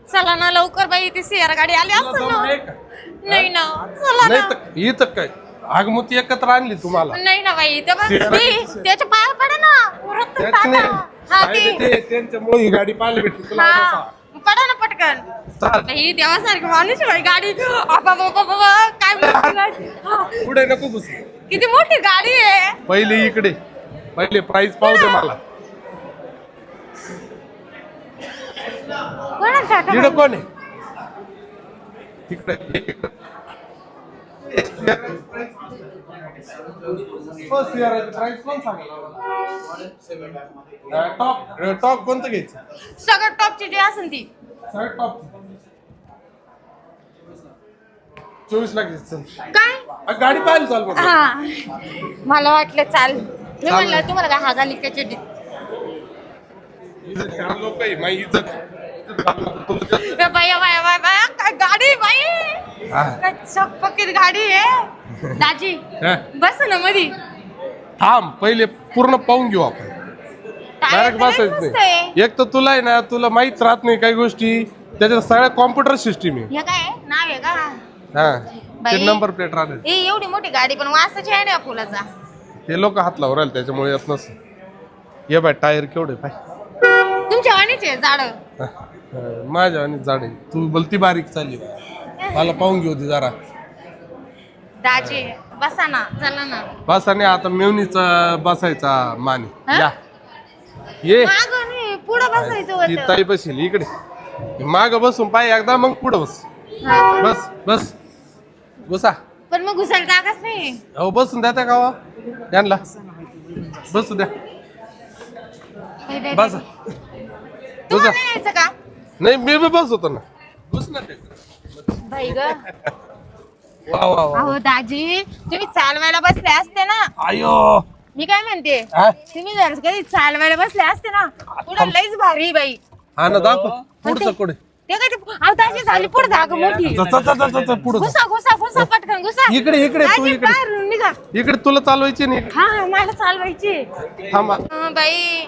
चला ना लवकर बाई, ती शेअर गाडी आली असेल ना. नाही ना, चला नाही ना. तर इथं काय आगमती एकत्र आणली तुम्हाला. नाही ना बाई, त्याच्या पाया पडा ना. रक्त टाका. हा ते त्यांच्यामुळे ही गाडी पाहायला भेटली तुला. हा पडा ना पटकन. बाई देवासारखी माणूस बाई गाडी. काय मोठी. पुढे नको बस. किती मोठी गाडी आहे. पहिले इकडे पहिले प्राइस पाहू दे मला. इकडे कोण आहे तिकडे. प्राइस कोण सांगा. टॉप कोणतं घ्यायचं. सगळं टॉपची जी असेल ती. सगळं टॉप 24 लाख घ्यायचं. काय गाडी पाहायला चाल बघ. हा मला वाटलं चाल. मी म्हणलं तुम्हाला काय हागाली का चड्डी. चार लोक आहे माई इज्जत. बाया बाया बाया बाया काय गाडी बाई. काय चकपकीत गाडी आहे. दाजी बस ना मधी. थांब पहिले पूर्ण पाहून घेऊ आपण. डायरेक्ट बसायचं नाही. एक तर तुला आहे ना, तुला माहित राहत नाही काही गोष्टी. त्याच्यात सगळ्या कॉम्प्युटर सिस्टीम आहे. हे काय नाव आहे का. हा ते नंबर प्लेट राहते. एवढी मोठी गाडी पण वासाची आहे ना फुलाचा. ते लोक हात लावून राहिले त्याच्यामुळे येत नस. ये बाय टायर केवढे पाय. तुमच्या वाणीचे झाड. माझ्या आणि झाड आहे. तू बोलती बारीक चालली. मला पाहून घेऊ दे जरा. दाजी बसा ना, चला ना. बस आणि आता मेवणीचा बसायचा माने. या ये पुढे बसायचं ती होतं. ताई बसेल इकडे. माग बसून पाय एकदा मग पुढं बस. बस बस बसा. पण मग घुसायला जागाच नाही. अहो बसून द्या त्या गावा त्यांना. बसू द्या. बस तुम्हाला नाही यायचं का. नाही मी बी बस होतो ना. बस ना. बाई ग. वा वा वा. अहो दाजी तुम्ही चालवायला बसले असते ना. आयो मी काय म्हणते, हा? तुम्ही जर कधी चालवायला बसले असते ना पुढे लईच भारी बाई. हा ना दाखव पुढचं कुठे. ते काय अहो दाजी झाली पुढे जागा मोठी. पुढे घुसा घुसा घुसा पटकन घुसा. इकडे इकडे तू दाजी, इकडे बाहेरून निघा. इकडे तुला चालवायची नाही. हा मला चालवायची. थांबा बाई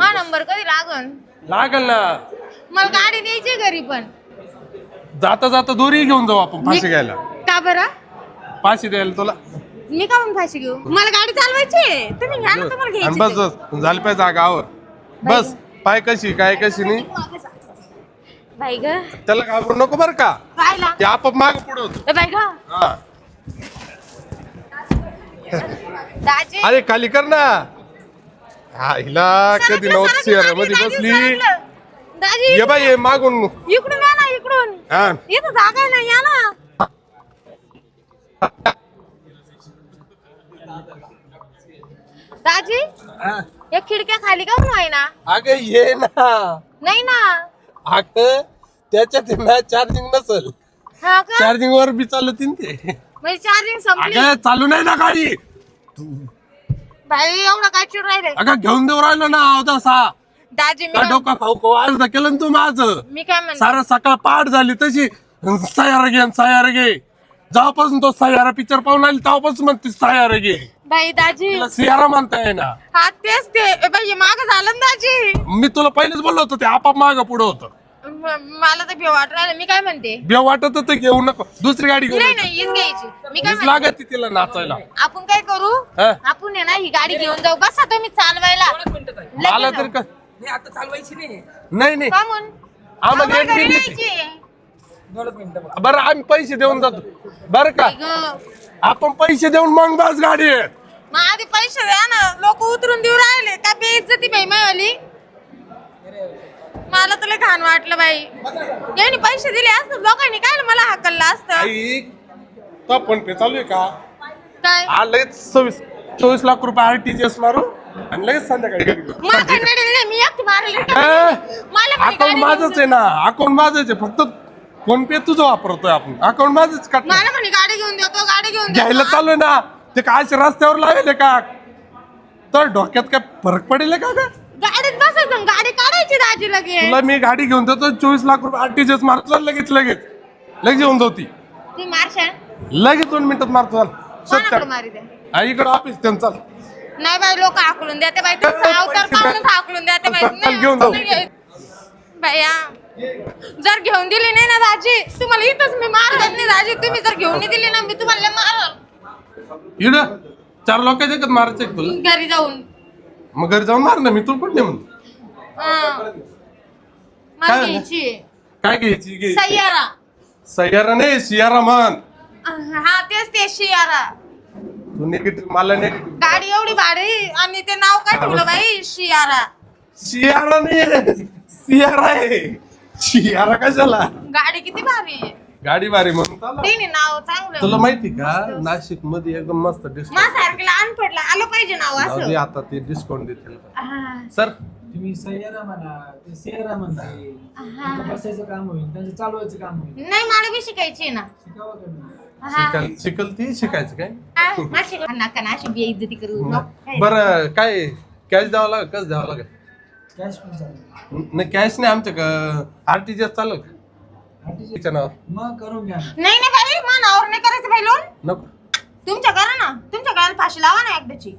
हा नंबर कधी लागन. लागल ना. मला गाडी न्यायची घरी पण. जाता जाता दोरी घेऊन जाऊ आपण फाशी घ्यायला. का बरं. फाशी द्यायला तुला. मी का म्हणून फाशी घेऊ. मला गाडी चालवायची. तुम्ही घ्या ना, तुम्हाला आणि घ्यायची. बस बस झाली पाहिजे जागावर. बस पाय कशी काय कशी नाही. बाई ग. त्याला घाबरू नको बर का. पाहिला ते आपोआप माग पुढे होतो. बाई ग. हा. दाजी अरे खाली कर ना. हा हिला कधी नव्हती शहरा मध्ये बसली. दाजी ये बाई ये मागून. इकडून या ना, इकडून. हा इथं जागा आहे ना, या ना. दाजी या खिडक्या खाली का म्हणून आहे ना. अगं ये ना. नाही ना. अगं त्याच्यात ना चार्जिंग नसल. हा का चार्जिंग वर बी चालत ते. म्हणजे चार्जिंग संपली. अगं चालू नाही ना गाडी. भाई एवढं काय चिड राहिले. अगं घेऊन देऊ राहिलो ना तसा. दाजी का डोका खाऊ खाऊ आज केलं ना तू माझं. मी काय म्हणते, सारा सकाळ पाठ झाली तशी. सयार घे सयार घे. जेव्हापासून तो सयारा पिक्चर पाहून आली तेव्हापासून म्हणते सयार घे. बाई दाजी तिला सियारा म्हणताय ना. हा तेच ते. बाई माग झालं ना दाजी. मी तुला पहिलेच बोललो होतो ते आपाप माग पुढे होतं. मला तर भेव वाटू राहिलं. मी काय म्हणते, बेव वाटत तर घेऊ नको. दुसरी गाडी घेऊन नाही नाही हीच घ्यायची. मी काय म्हणते, लागत तिला नाचायला. आपण काय करू, हा? आपण आहे ना ही गाडी घेऊन जाऊ. बसा तुम्ही चालवायला. मला तर का नाही आता चालवायची नाही. नाही नाही का म्हणून आम्हाला आम्हाला एक घरी बी न्यायची. 2 मिनिटं बघ. बरं आम्ही पैसे देऊन जातो बरं का. ग. आपण पैसे देऊन मग बस गाडी आहे. मग आधी पैसे द्या ना. लोक उतरून देऊ राहिले. काय बेइज्जती बाई मायवाली. मला तुला घाण वाटलं बाई. यांनी पैसे दिले असत लोकांनी काय मला हाकललं असतं. आई तो फोन पे चालू आहे का. काय हा लगेच 24 लाख रुपये RTGS मारू आणि लगेच संध्याकाळी घरी घेऊ. माझ्याकडे नाही, मी एकटी मारली. मला अकाउंट माझंच आहे ना. अकाउंट माझंच आहे. फक्त फोन पे तुझं वापरतोय आपण. अकाउंट माझंच काढ. मला म्हणे गाडी घेऊन देतो, गाडी घेऊन घ्यायला देतो. चालू आहे ना. ते काय रस्त्यावर लावले का तर डोक्यात काय फरक पडेल का ग. गाडीत बसायचं, गाडी काढायची दाजी लगेच. तुला मी गाडी घेऊन देतो 24 लाख रुपये RTGS मारतो लगेच लगेच लगेच येऊन जाऊ. ती ती मारशाल लगेच 2 मिनिटात मारतो. कोणाकडे मारी दे. इकडं ऑफिस त्यांचा. नाही बाई लोक हाकलून द्या बाई. तुमचा अवतार पाहूनच हाकलून द्या बाई. चल, घेऊन जाऊ. बाया जर घेऊन दिली नाही ना दाजी तुम्हाला इथंच मी मारत नाही दाजी. तुम्ही जर घेऊन नाही दिली ना मी तुम्हाला मारल. इड 4 लोक देखत मारायचे का तुला? घरी जाऊन. मग घरी जाऊन मार ना. मी तुला कुठे म्हणतो मला काय घ्यायची काय घ्यायची? सय्यारा. सय्यारा नाही सियारा म्हण. हा तेच ते शियारा. तू निगेटिव्ह मला निगेटिव्ह. गाडी एवढी भारी आणि ते नाव काय ठेवलं बाई शियारा. सियारा नाही सियारा आहे. सियारा कशाला? गाडी किती भारी आहे. गाडी भारी म्हणून चालला. नाही नाही, नाव चांगलं. तुला माहिती का नाशिक मध्ये एकदम मस्त डिस्काउंट. माझ्यासारख्याला अनपडला आलं पाहिजे नाव असं. आता ते डिस्काउंट देतील हा. सर. तुम्ही सय्यारा म्हणा ते सियारा म्हणते. हा. बसायचं काम होईल त्यांचं चालवायचं काम होईल. नाही मला बी शिकायची ना. शिकावं का नाही? हा. शिकल ती शिकायचं काय? हा, माझी नका ना अशी बेइज्जती करू नको. बरं काय कॅश द्यावं लागेल? कसं द्यावं लागेल? कॅश पण चालेल. नाही कॅश नाही आमच्या आरटीजीएस चालेल का? आरटीजी तिच्या नाव मग करून घ्या. नाही नाही बाई मानावर नाही करायचं बाई लोन. नको. तुमच्या करा ना. तुमच्या गळ्याला फाशी लावा ना एकदाची.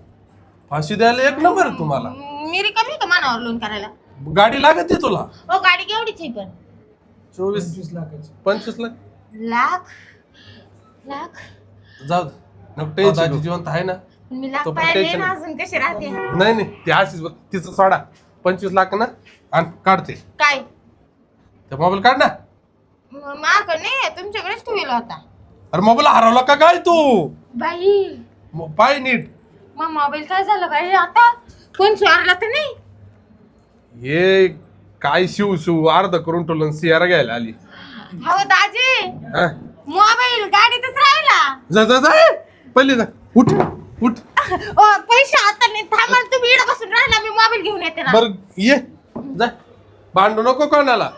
फाशी द्यायला एक नंबर आहे तुम्हाला. मी रिकामी का मानावर लोन करायला. गाडी लागत आहे तुला. हो गाडी केवढीच आहे पण 24 25 लाखाची. 25 लाख. लाख लाख. जाऊ दे. नको टेन्शन घेऊ. जिवंत आहे ना. मी लाख तो पण पाहिले tension ना नाही. अजून कसे राहते. नाही नाही ती अशीच बघ. तिचं सोडा 25 लाख ना आणि काढते काय ते मोबाईल काढ ना. माझ्याकडे नाही तुमच्याकडेच ठेवला होता. अरे मोबाईल हरवला का काय तू? बाई पाय नीट. मग मोबाईल काय झालं बाई आता कोण चोरला तर नाही. हे काय शिव शिव अर्ध करून ठेवलं सियारा घ्यायला आली. हो दाजी हा? मोबाईल गाडीतच राहिला. जा जा जा पहिले जा. उठ उठ. ओ पैसे आता नाही थांबा तुम्ही इकडे बसून राहिला मी मोबाईल घेऊन येते ना. बर ये जा. भांडू नको कोणाला.